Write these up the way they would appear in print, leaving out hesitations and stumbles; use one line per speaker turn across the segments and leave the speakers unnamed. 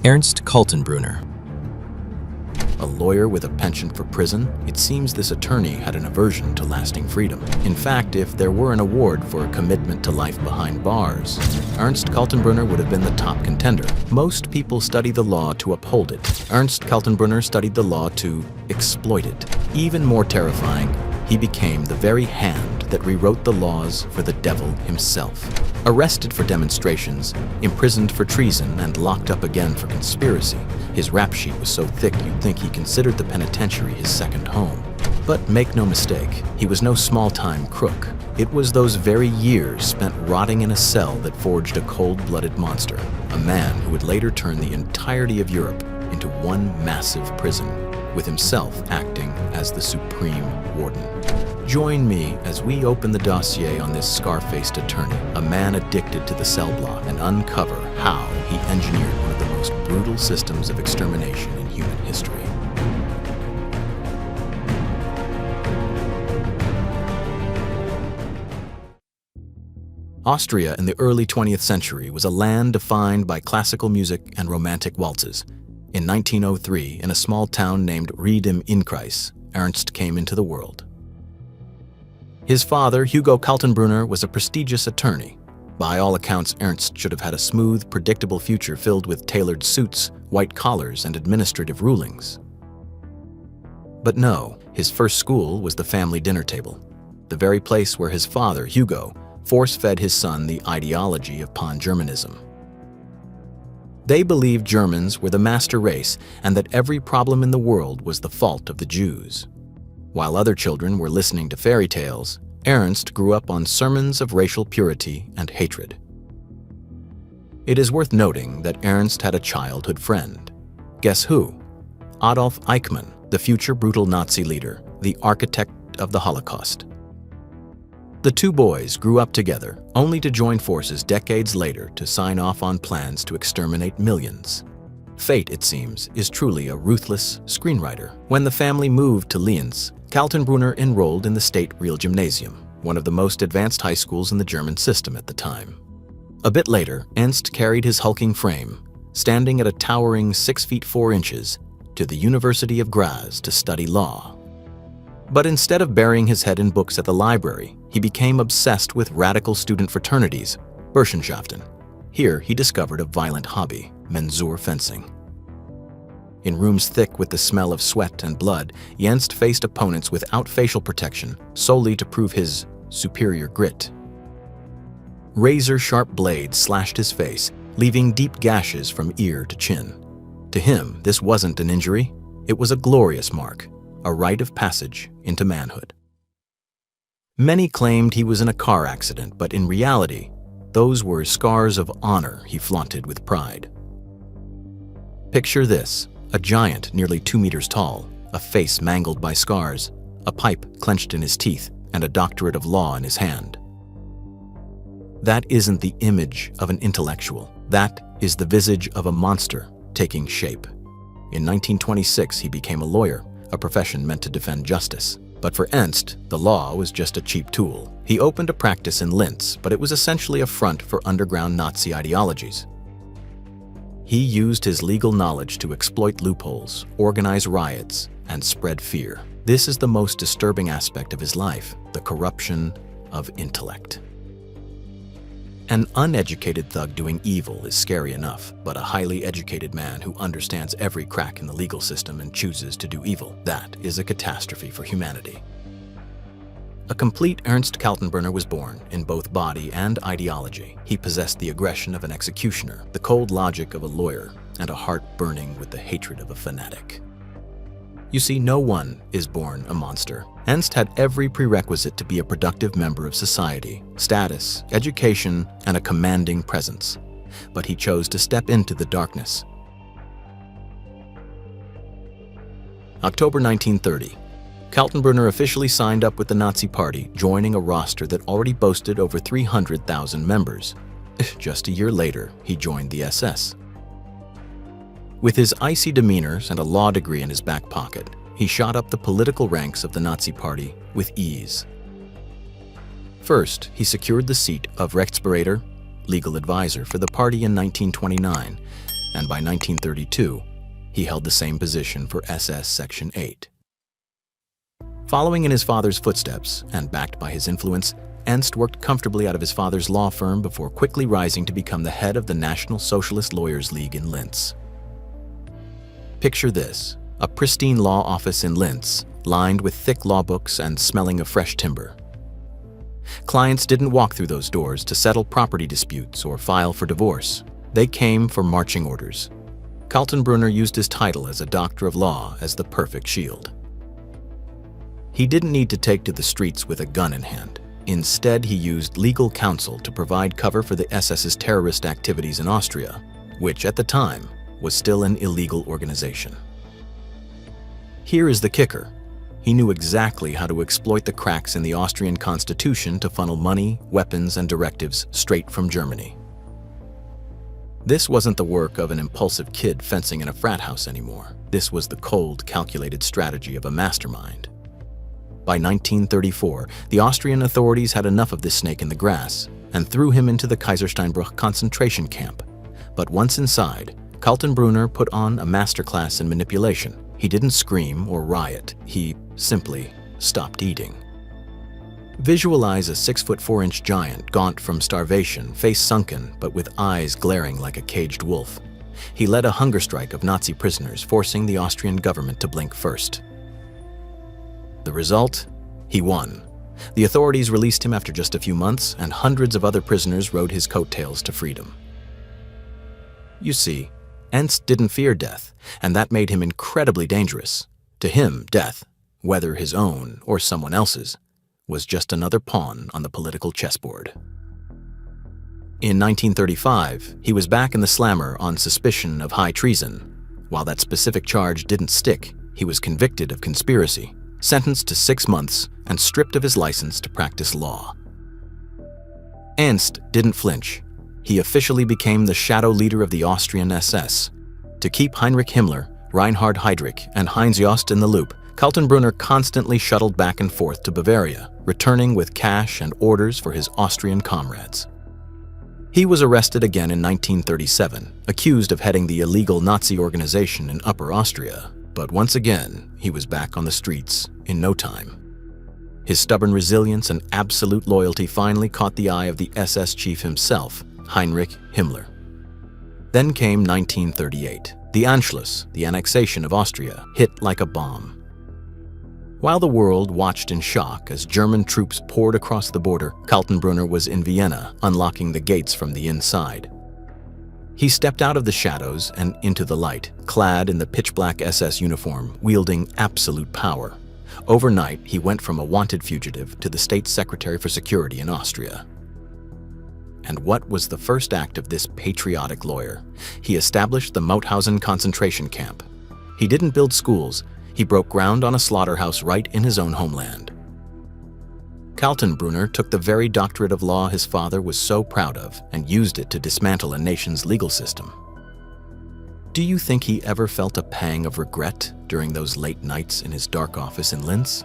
Ernst Kaltenbrunner.
A lawyer with a penchant for prison? It seems this attorney had an aversion to lasting freedom. In fact, if there were an award for a commitment to life behind bars, Ernst Kaltenbrunner would have been the top contender. Most people study the law to uphold it. Ernst Kaltenbrunner studied the law to exploit it. Even more terrifying, he became the very hand that rewrote the laws for the devil himself. Arrested for demonstrations, imprisoned for treason, and locked up again for conspiracy, his rap sheet was so thick you'd think he considered the penitentiary his second home. But make no mistake, he was no small-time crook. It was those very years spent rotting in a cell that forged a cold-blooded monster, a man who would later turn the entirety of Europe into one massive prison, with himself acting as the supreme warden. Join me as we open the dossier on this scar-faced attorney, a man addicted to the cell block, and uncover how he engineered one of the most brutal systems of extermination in human history. Austria in the early 20th century was a land defined by classical music and romantic waltzes. In 1903, in a small town named Ried im Innkreis, Ernst came into the world. His father, Hugo Kaltenbrunner, was a prestigious attorney. By all accounts, Ernst should have had a smooth, predictable future filled with tailored suits, white collars, and administrative rulings. But no, his first school was the family dinner table, the very place where his father, Hugo, force-fed his son the ideology of pan-Germanism. They believed Germans were the master race and that every problem in the world was the fault of the Jews. While other children were listening to fairy tales, Ernst grew up on sermons of racial purity and hatred. It is worth noting that Ernst had a childhood friend. Guess who? Adolf Eichmann, the future brutal Nazi leader, the architect of the Holocaust. The two boys grew up together, only to join forces decades later to sign off on plans to exterminate millions. Fate, it seems, is truly a ruthless screenwriter. When the family moved to Linz, Kaltenbrunner enrolled in the State Real Gymnasium, one of the most advanced high schools in the German system at the time. A bit later, Ernst carried his hulking frame, standing at a towering 6 feet 4 inches, to the University of Graz to study law. But instead of burying his head in books at the library, he became obsessed with radical student fraternities, Burschenschaften. Here, he discovered a violent hobby, mensur fencing. In rooms thick with the smell of sweat and blood, Ernst faced opponents without facial protection, solely to prove his superior grit. Razor-sharp blades slashed his face, leaving deep gashes from ear to chin. To him, this wasn't an injury, it was a glorious mark, a rite of passage into manhood. Many claimed he was in a car accident, but in reality, those were scars of honor he flaunted with pride. Picture this, a giant nearly 2 meters tall, a face mangled by scars, a pipe clenched in his teeth, and a doctorate of law in his hand. That isn't the image of an intellectual. That is the visage of a monster taking shape. In 1926, he became a lawyer, a profession meant to defend justice. But for Ernst, the law was just a cheap tool. He opened a practice in Linz, but it was essentially a front for underground Nazi ideologies. He used his legal knowledge to exploit loopholes, organize riots, and spread fear. This is the most disturbing aspect of his life, the corruption of intellect. An uneducated thug doing evil is scary enough, but a highly educated man who understands every crack in the legal system and chooses to do evil, that is a catastrophe for humanity. A complete Ernst Kaltenbrunner was born in both body and ideology. He possessed the aggression of an executioner, the cold logic of a lawyer, and a heart burning with the hatred of a fanatic. You see, no one is born a monster. Ernst had every prerequisite to be a productive member of society, status, education, and a commanding presence. But he chose to step into the darkness. October 1930. Kaltenbrunner officially signed up with the Nazi Party, joining a roster that already boasted over 300,000 members. Just a year later, he joined the SS. With his icy demeanors and a law degree in his back pocket, he shot up the political ranks of the Nazi Party with ease. First, he secured the seat of Rechtsberater, legal advisor, for the party in 1929, and by 1932, he held the same position for SS Section 8. Following in his father's footsteps and backed by his influence, Ernst worked comfortably out of his father's law firm before quickly rising to become the head of the National Socialist Lawyers League in Linz. Picture this, a pristine law office in Linz, lined with thick law books and smelling of fresh timber. Clients didn't walk through those doors to settle property disputes or file for divorce. They came for marching orders. Kaltenbrunner used his title as a doctor of law as the perfect shield. He didn't need to take to the streets with a gun in hand. Instead, he used legal counsel to provide cover for the SS's terrorist activities in Austria, which at the time was still an illegal organization. Here is the kicker. He knew exactly how to exploit the cracks in the Austrian constitution to funnel money, weapons, and directives straight from Germany. This wasn't the work of an impulsive kid fencing in a frat house anymore. This was the cold, calculated strategy of a mastermind. By 1934, the Austrian authorities had enough of this snake in the grass and threw him into the Kaisersteinbruch concentration camp. But once inside, Kaltenbrunner put on a masterclass in manipulation. He didn't scream or riot. He simply stopped eating. Visualize a 6'4" giant, gaunt from starvation, face sunken, but with eyes glaring like a caged wolf. He led a hunger strike of Nazi prisoners, forcing the Austrian government to blink first. The result? He won. The authorities released him after just a few months, and hundreds of other prisoners rode his coattails to freedom. You see, Ernst didn't fear death, and that made him incredibly dangerous. To him, death, whether his own or someone else's, was just another pawn on the political chessboard. In 1935, he was back in the slammer on suspicion of high treason. While that specific charge didn't stick, he was convicted of conspiracy, sentenced to 6 months, and stripped of his license to practice law. Ernst didn't flinch. He officially became the shadow leader of the Austrian SS. To keep Heinrich Himmler, Reinhard Heydrich, and Heinz Jost in the loop, Kaltenbrunner constantly shuttled back and forth to Bavaria, returning with cash and orders for his Austrian comrades. He was arrested again in 1937, accused of heading the illegal Nazi organization in Upper Austria, but once again, he was back on the streets in no time. His stubborn resilience and absolute loyalty finally caught the eye of the SS chief himself, Heinrich Himmler. Then came 1938. The Anschluss, the annexation of Austria, hit like a bomb. While the world watched in shock as German troops poured across the border, Kaltenbrunner was in Vienna, unlocking the gates from the inside. He stepped out of the shadows and into the light, clad in the pitch-black SS uniform, wielding absolute power. Overnight, he went from a wanted fugitive to the state secretary for security in Austria. And what was the first act of this patriotic lawyer? He established the Mauthausen concentration camp. He didn't build schools. He broke ground on a slaughterhouse right in his own homeland. Kaltenbrunner took the very doctorate of law his father was so proud of and used it to dismantle a nation's legal system. Do you think he ever felt a pang of regret during those late nights in his dark office in Linz?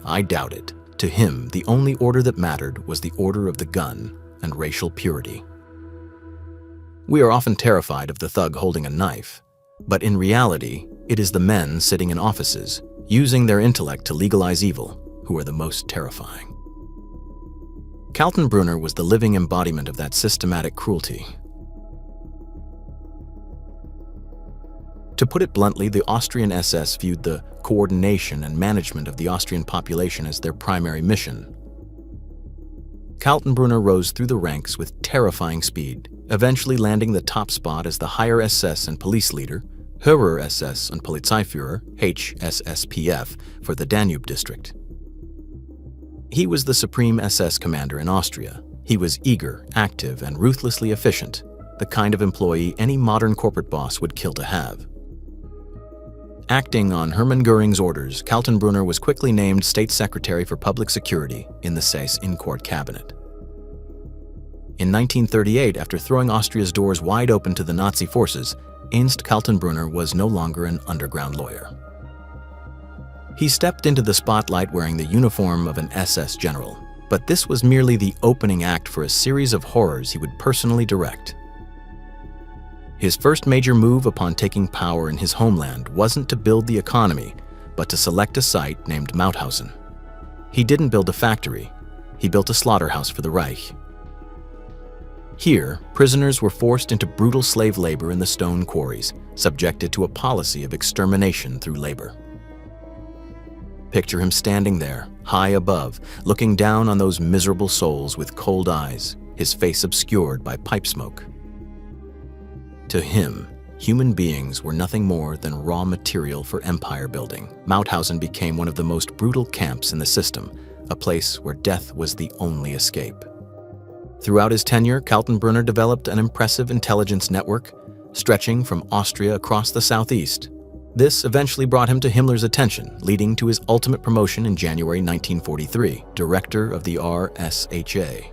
I doubt it. To him, the only order that mattered was the order of the gun and racial purity. We are often terrified of the thug holding a knife, but in reality, it is the men sitting in offices, using their intellect to legalize evil, who are the most terrifying. Kaltenbrunner was the living embodiment of that systematic cruelty. To put it bluntly, the Austrian SS viewed the coordination and management of the Austrian population as their primary mission. Kaltenbrunner rose through the ranks with terrifying speed, eventually landing the top spot as the higher SS and police leader, Höherer SS und Polizeiführer, HSSPF, for the Danube district. He was the supreme SS commander in Austria. He was eager, active, and ruthlessly efficient, the kind of employee any modern corporate boss would kill to have. Acting on Hermann Göring's orders, Kaltenbrunner was quickly named State Secretary for Public Security in the Seyss-Inquart cabinet. In 1938, after throwing Austria's doors wide open to the Nazi forces, Ernst Kaltenbrunner was no longer an underground lawyer. He stepped into the spotlight wearing the uniform of an SS general, but this was merely the opening act for a series of horrors he would personally direct. His first major move upon taking power in his homeland wasn't to build the economy, but to select a site named Mauthausen. He didn't build a factory, he built a slaughterhouse for the Reich. Here, prisoners were forced into brutal slave labor in the stone quarries, subjected to a policy of extermination through labor. Picture him standing there, high above, looking down on those miserable souls with cold eyes, his face obscured by pipe smoke. To him, human beings were nothing more than raw material for empire building. Mauthausen became one of the most brutal camps in the system, a place where death was the only escape. Throughout his tenure, Kaltenbrunner developed an impressive intelligence network, stretching from Austria across the southeast. This eventually brought him to Himmler's attention, leading to his ultimate promotion in January 1943, director of the RSHA.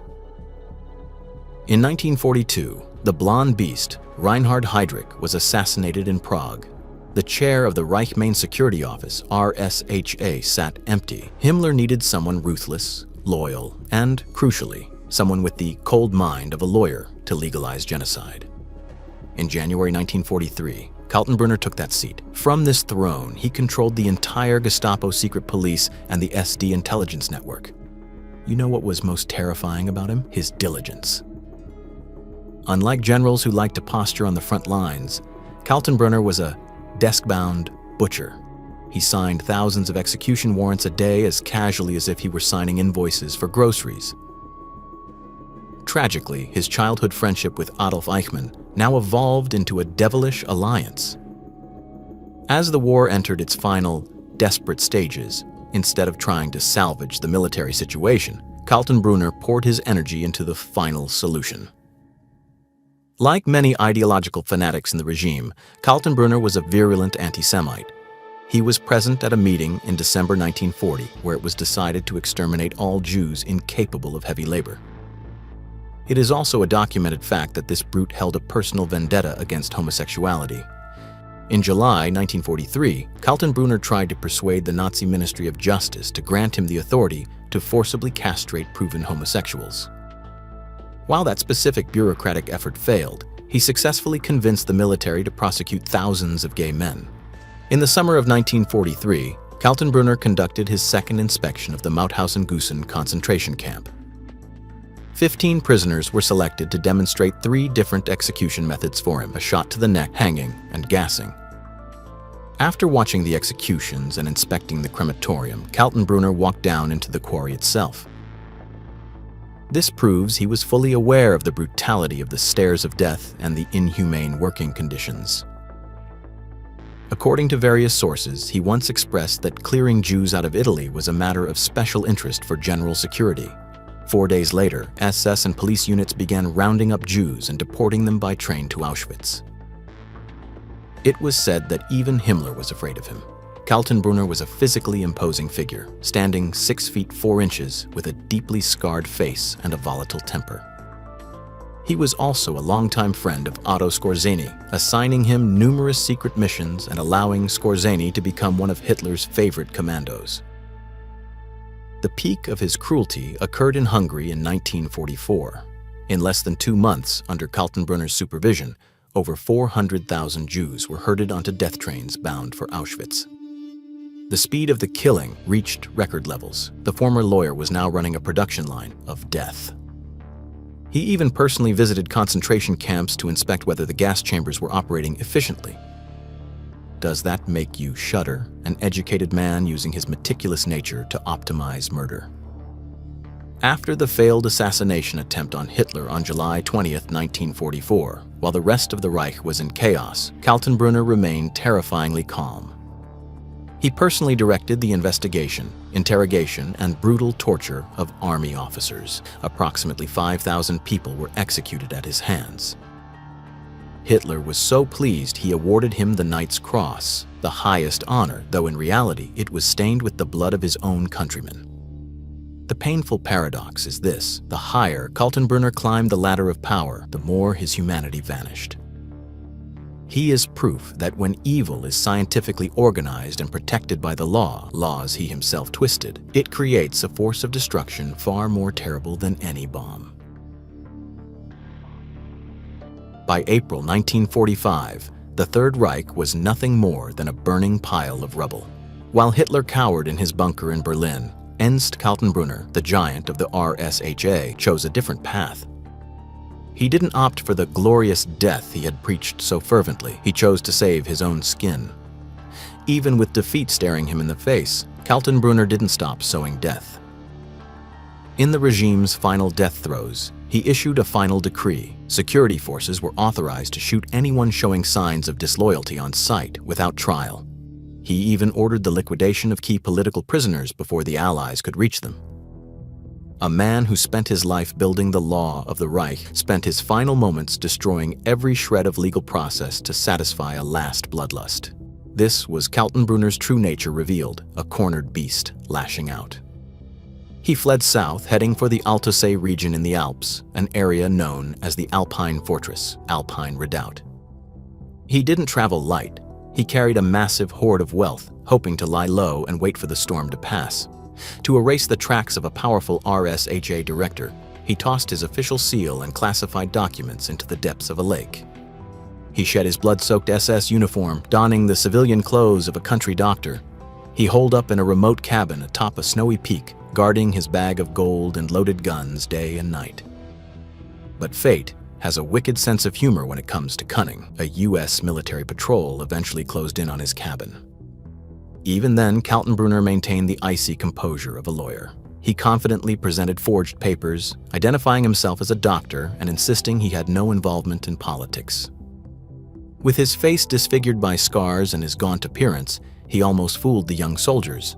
In 1942, the blonde beast, Reinhard Heydrich, was assassinated in Prague. The chair of the Reich Main Security Office, RSHA, sat empty. Himmler needed someone ruthless, loyal, and, crucially, someone with the cold mind of a lawyer to legalize genocide. In January 1943, Kaltenbrunner took that seat. From this throne, he controlled the entire Gestapo secret police and the SD intelligence network. You know what was most terrifying about him? His diligence. Unlike generals who liked to posture on the front lines, Kaltenbrunner was a desk-bound butcher. He signed thousands of execution warrants a day as casually as if he were signing invoices for groceries. Tragically, his childhood friendship with Adolf Eichmann now evolved into a devilish alliance. As the war entered its final, desperate stages, instead of trying to salvage the military situation, Kaltenbrunner poured his energy into the final solution. Like many ideological fanatics in the regime, Kaltenbrunner was a virulent anti-Semite. He was present at a meeting in December 1940 where it was decided to exterminate all Jews incapable of heavy labor. It is also a documented fact that this brute held a personal vendetta against homosexuality. In July 1943, Kaltenbrunner tried to persuade the Nazi Ministry of Justice to grant him the authority to forcibly castrate proven homosexuals. While that specific bureaucratic effort failed, he successfully convinced the military to prosecute thousands of gay men. In the summer of 1943, Kaltenbrunner conducted his second inspection of the Mauthausen-Gusen concentration camp. 15 prisoners were selected to demonstrate 3 different execution methods for him: a shot to the neck, hanging, and gassing. After watching the executions and inspecting the crematorium, Kaltenbrunner walked down into the quarry itself. This proves he was fully aware of the brutality of the stairs of death and the inhumane working conditions. According to various sources, he once expressed that clearing Jews out of Italy was a matter of special interest for general security. 4 days later, SS and police units began rounding up Jews and deporting them by train to Auschwitz. It was said that even Himmler was afraid of him. Kaltenbrunner was a physically imposing figure, standing 6 feet 4 inches with a deeply scarred face and a volatile temper. He was also a longtime friend of Otto Skorzeny, assigning him numerous secret missions and allowing Skorzeny to become one of Hitler's favorite commandos. The peak of his cruelty occurred in Hungary in 1944. In less than 2 months, under Kaltenbrunner's supervision, over 400,000 Jews were herded onto death trains bound for Auschwitz. The speed of the killing reached record levels. The former lawyer was now running a production line of death. He even personally visited concentration camps to inspect whether the gas chambers were operating efficiently. Does that make you shudder? An educated man using his meticulous nature to optimize murder. After the failed assassination attempt on Hitler on July 20, 1944, while the rest of the Reich was in chaos, Kaltenbrunner remained terrifyingly calm. He personally directed the investigation, interrogation, and brutal torture of army officers. Approximately 5,000 people were executed at his hands. Hitler was so pleased he awarded him the Knight's Cross, the highest honor, though in reality it was stained with the blood of his own countrymen. The painful paradox is this: the higher Kaltenbrunner climbed the ladder of power, the more his humanity vanished. He is proof that when evil is scientifically organized and protected by the law, laws he himself twisted, it creates a force of destruction far more terrible than any bomb. By April 1945, the Third Reich was nothing more than a burning pile of rubble. While Hitler cowered in his bunker in Berlin, Ernst Kaltenbrunner, the giant of the RSHA, chose a different path. He didn't opt for the glorious death he had preached so fervently. He chose to save his own skin. Even with defeat staring him in the face, Kaltenbrunner didn't stop sowing death. In the regime's final death throes, he issued a final decree. Security forces were authorized to shoot anyone showing signs of disloyalty on sight without trial. He even ordered the liquidation of key political prisoners before the Allies could reach them. A man who spent his life building the law of the Reich spent his final moments destroying every shred of legal process to satisfy a last bloodlust. This was Kaltenbrunner's true nature revealed, a cornered beast lashing out. He fled south, heading for the Altötting region in the Alps, an area known as the Alpine Fortress, Alpine Redoubt. He didn't travel light. He carried a massive hoard of wealth, hoping to lie low and wait for the storm to pass. To erase the tracks of a powerful RSHA director, he tossed his official seal and classified documents into the depths of a lake. He shed his blood-soaked SS uniform, donning the civilian clothes of a country doctor. He holed up in a remote cabin atop a snowy peak, guarding his bag of gold and loaded guns day and night. But fate has a wicked sense of humor when it comes to cunning. A U.S. military patrol eventually closed in on his cabin. Even then, Kaltenbrunner maintained the icy composure of a lawyer. He confidently presented forged papers, identifying himself as a doctor and insisting he had no involvement in politics. With his face disfigured by scars and his gaunt appearance, he almost fooled the young soldiers.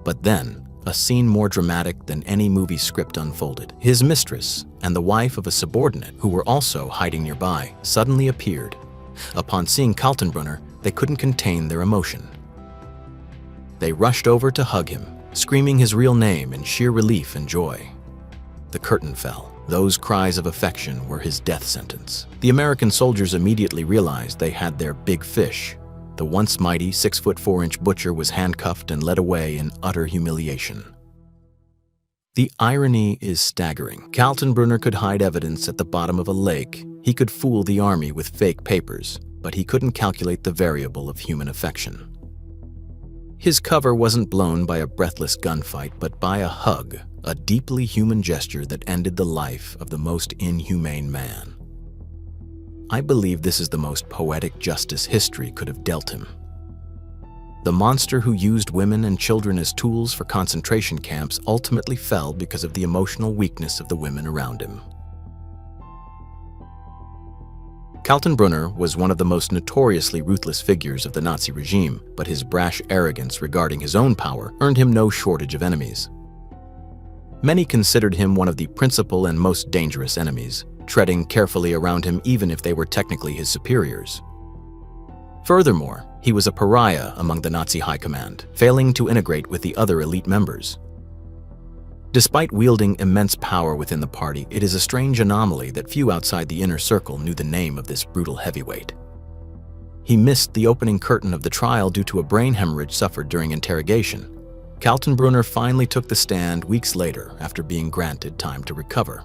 But then, a scene more dramatic than any movie script unfolded. His mistress and the wife of a subordinate, who were also hiding nearby, suddenly appeared. Upon seeing Kaltenbrunner, they couldn't contain their emotion. They rushed over to hug him, screaming his real name in sheer relief and joy. The curtain fell. Those cries of affection were his death sentence. The American soldiers immediately realized they had their big fish. The once mighty 6'4" butcher was handcuffed and led away in utter humiliation. The irony is staggering. Kaltenbrunner could hide evidence at the bottom of a lake. He could fool the army with fake papers, but he couldn't calculate the variable of human affection. His cover wasn't blown by a breathless gunfight, but by a hug, a deeply human gesture that ended the life of the most inhumane man. I believe this is the most poetic justice history could have dealt him. The monster who used women and children as tools for concentration camps ultimately fell because of the emotional weakness of the women around him. Kaltenbrunner was one of the most notoriously ruthless figures of the Nazi regime, but his brash arrogance regarding his own power earned him no shortage of enemies. Many considered him one of the principal and most dangerous enemies, treading carefully around him even if they were technically his superiors. Furthermore, he was a pariah among the Nazi high command, failing to integrate with the other elite members. Despite wielding immense power within the party, it is a strange anomaly that few outside the inner circle knew the name of this brutal heavyweight. He missed the opening curtain of the trial due to a brain hemorrhage suffered during interrogation. Kaltenbrunner finally took the stand weeks later after being granted time to recover.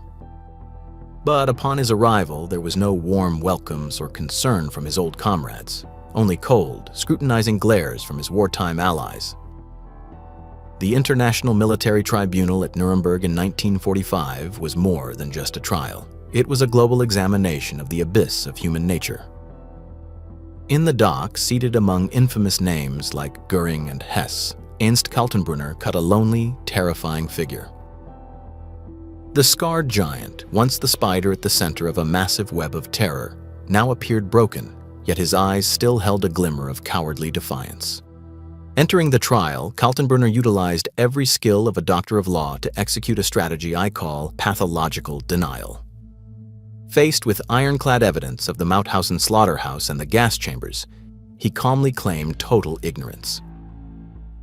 But upon his arrival, there was no warm welcomes or concern from his old comrades, only cold, scrutinizing glares from his wartime allies. The International Military Tribunal at Nuremberg in 1945 was more than just a trial. It was a global examination of the abyss of human nature. In the dock, seated among infamous names like Göring and Hess, Ernst Kaltenbrunner cut a lonely, terrifying figure. The scarred giant, once the spider at the center of a massive web of terror, now appeared broken, yet his eyes still held a glimmer of cowardly defiance. Entering the trial, Kaltenbrunner utilized every skill of a doctor of law to execute a strategy I call pathological denial. Faced with ironclad evidence of the Mauthausen slaughterhouse and the gas chambers, he calmly claimed total ignorance.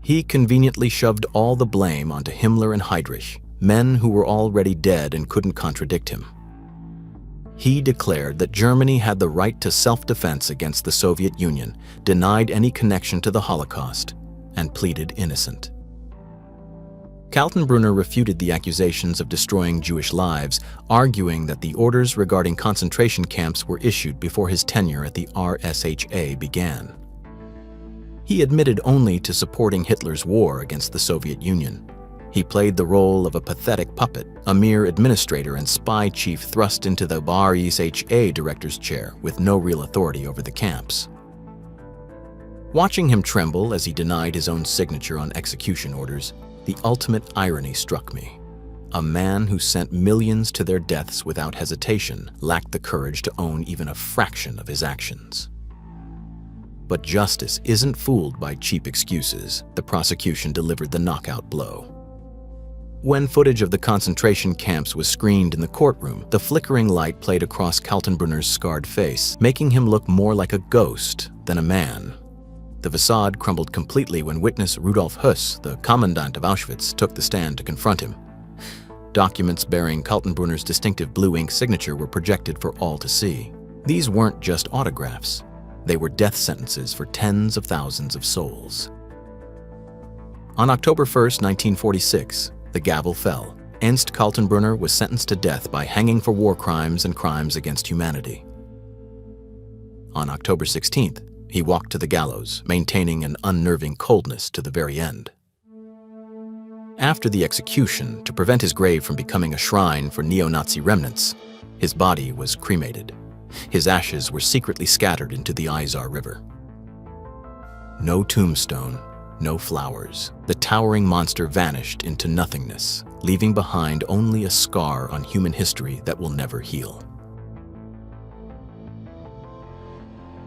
He conveniently shoved all the blame onto Himmler and Heydrich, men who were already dead and couldn't contradict him. He declared that Germany had the right to self-defense against the Soviet Union, denied any connection to the Holocaust, and pleaded innocent. Kaltenbrunner refuted the accusations of destroying Jewish lives, arguing that the orders regarding concentration camps were issued before his tenure at the RSHA began. He admitted only to supporting Hitler's war against the Soviet Union. He played the role of a pathetic puppet, a mere administrator and spy chief thrust into the RSHA director's chair with no real authority over the camps. Watching him tremble as he denied his own signature on execution orders, the ultimate irony struck me. A man who sent millions to their deaths without hesitation lacked the courage to own even a fraction of his actions. But justice isn't fooled by cheap excuses. The prosecution delivered the knockout blow. When footage of the concentration camps was screened in the courtroom, the flickering light played across Kaltenbrunner's scarred face, making him look more like a ghost than a man. The facade crumbled completely when witness Rudolf Höss, the commandant of Auschwitz, took the stand to confront him. Documents bearing Kaltenbrunner's distinctive blue ink signature were projected for all to see. These weren't just autographs. They were death sentences for tens of thousands of souls. On October 1, 1946, the gavel fell. Ernst Kaltenbrunner was sentenced to death by hanging for war crimes and crimes against humanity. On October 16th, he walked to the gallows, maintaining an unnerving coldness to the very end. After the execution, to prevent his grave from becoming a shrine for neo-Nazi remnants, his body was cremated. His ashes were secretly scattered into the Isar River. No tombstone, no flowers. The towering monster vanished into nothingness, leaving behind only a scar on human history that will never heal.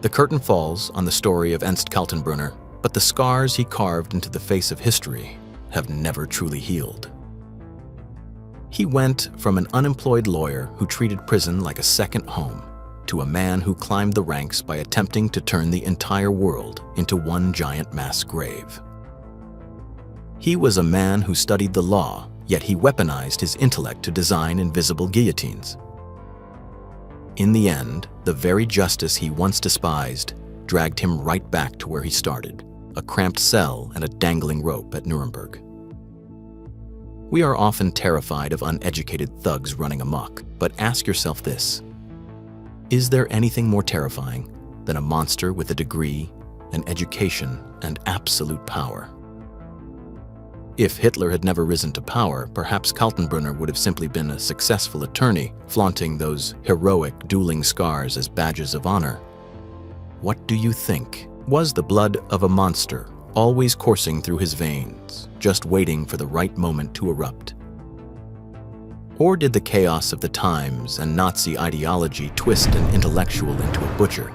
The curtain falls on the story of Ernst Kaltenbrunner, but the scars he carved into the face of history have never truly healed. He went from an unemployed lawyer who treated prison like a second home to a man who climbed the ranks by attempting to turn the entire world into one giant mass grave. He was a man who studied the law, yet he weaponized his intellect to design invisible guillotines. In the end, the very justice he once despised dragged him right back to where he started, a cramped cell and a dangling rope at Nuremberg. We are often terrified of uneducated thugs running amok, but ask yourself this: is there anything more terrifying than a monster with a degree, an education, and absolute power? If Hitler had never risen to power, perhaps Kaltenbrunner would have simply been a successful attorney, flaunting those heroic dueling scars as badges of honor. What do you think? Was the blood of a monster always coursing through his veins, just waiting for the right moment to erupt? Or did the chaos of the times and Nazi ideology twist an intellectual into a butcher,